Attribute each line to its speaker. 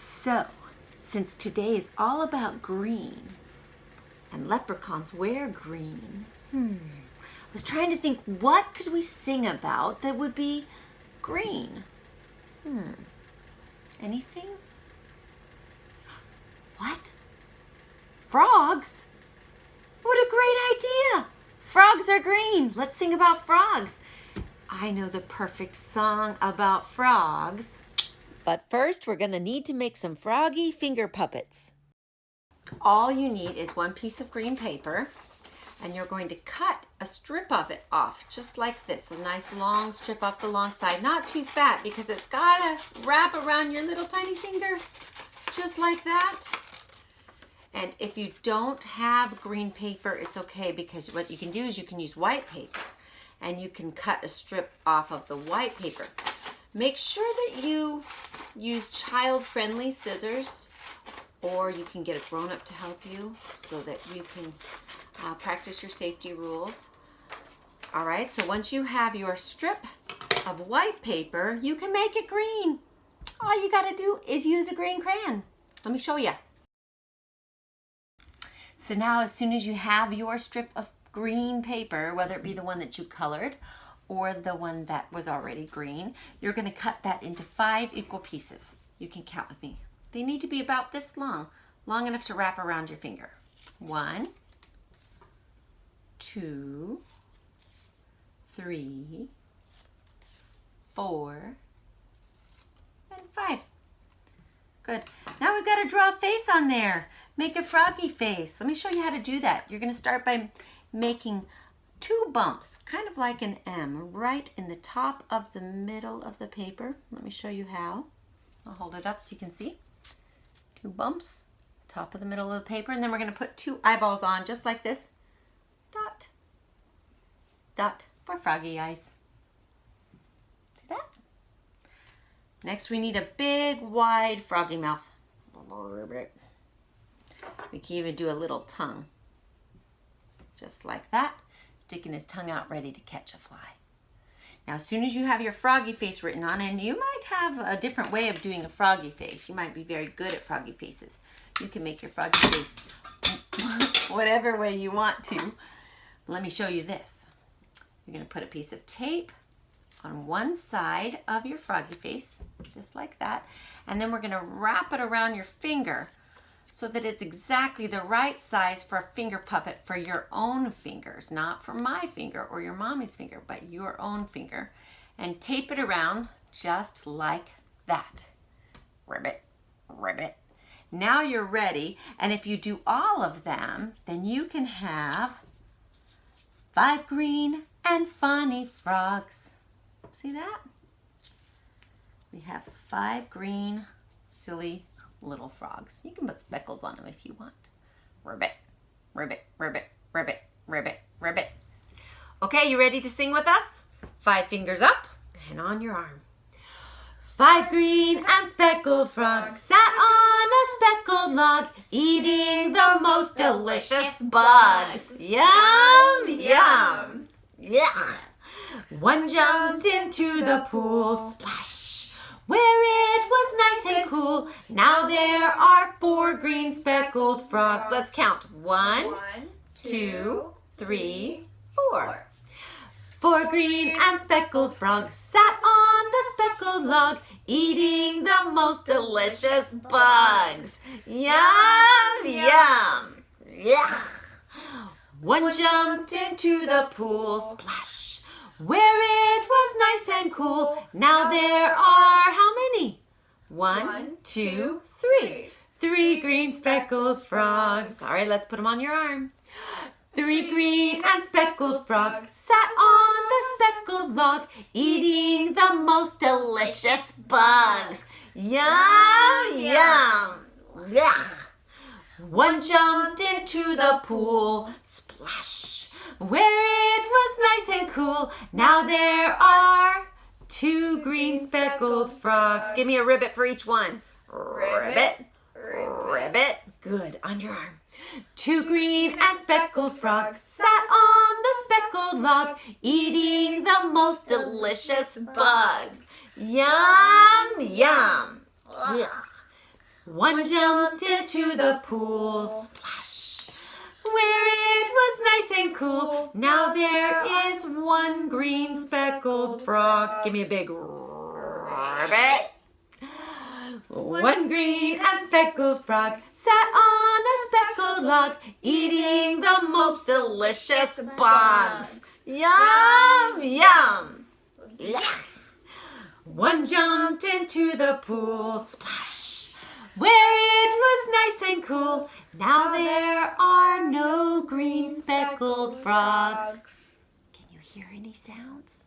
Speaker 1: So, since today is all about green, and leprechauns wear green, I was trying to think, what could we sing about that would be green? Anything? What? Frogs? What a great idea! Frogs are green. Let's sing about frogs. I know the perfect song about frogs. But first, we're going to need to make some Froggy Finger Puppets. All you need is one piece of green paper, and you're going to cut a strip of it off, just like this. A nice long strip off the long side. Not too fat, because it's got to wrap around your little tiny finger, just like that. And if you don't have green paper, it's okay, because what you can do is you can use white paper, and you can cut a strip off of the white paper. Make sure that you use child-friendly scissors, or you can get a grown-up to help you so that you can practice your safety rules. All right, so once you have your strip of white paper, you can make it green. All you gotta do is use a green crayon. Let me show you. So now, as soon as you have your strip of green paper, whether it be the one that you colored or the one that was already green, you're going to cut that into 5 equal pieces. You can count with me. They need to be about this long enough to wrap around your finger. 1, 2, 3, 4, and 5. Good. Now we've got to draw a face on there. Make a froggy face. Let me show you how to do that. You're going to start by making 2 bumps, kind of like an M, right in the top of the middle of the paper. Let me show you how. I'll hold it up so you can see. 2 bumps, top of the middle of the paper, and then we're going to put 2 eyeballs on, just like this. Dot, dot, for froggy eyes. See that? Next, we need a big, wide froggy mouth. We can even do a little tongue, just like that, sticking his tongue out ready to catch a fly. Now, as soon as you have your froggy face written on, and you might have a different way of doing a froggy face. You might be very good at froggy faces. You can make your froggy face whatever way you want to. Let me show you this. You're going to put a piece of tape on one side of your froggy face, just like that. And then we're going to wrap it around your finger so that it's exactly the right size for a finger puppet for your own fingers, not for my finger or your mommy's finger, but your own finger. And tape it around just like that. Ribbit, ribbit. Now you're ready, and if you do all of them, then you can have 5 green and funny frogs. See that? We have 5 green, silly little frogs. You can put speckles on them if you want. Ribbit, ribbit, ribbit, ribbit, ribbit, ribbit. Okay, you ready to sing with us? 5 fingers up and on your arm. 5 green and speckled frogs sat on a speckled log, eating the most delicious bugs. Yum, yum. Yuck. One jumped into the pool, splash, where it was nice and cool. Now there are 4 green speckled frogs. Let's count. 1, 2, 3, 4. 4 green and speckled frogs sat on the speckled log, eating the most delicious bugs. Yum, yum. Yeah. One jumped into the pool, splash, where it was nice and cool. Now there are how many? 1, 2, 3. 3 green speckled frogs. All right, let's put them on your arm. 3 green and speckled frogs sat on the speckled log, eating the most delicious bugs. Yum, yum. Yuck. One jumped into the pool, splash, where it was nice and cool. Now there are 2 green speckled frogs. Give me a ribbit for each one. Ribbit, ribbit. Good, on your arm. 2 green and speckled frogs sat on the speckled log, eating the most delicious bugs. Yum, yum. Ugh. One jumped into the pool, splash, where it was nice and cool. Now there is one green speckled frog. Give me a big rabbit. One green and speckled frog sat on a speckled log, eating the most delicious bugs. Yum, yum. One jumped into the pool, splash, where it was nice and cool. Now there are no green speckled frogs. Can you hear any sounds?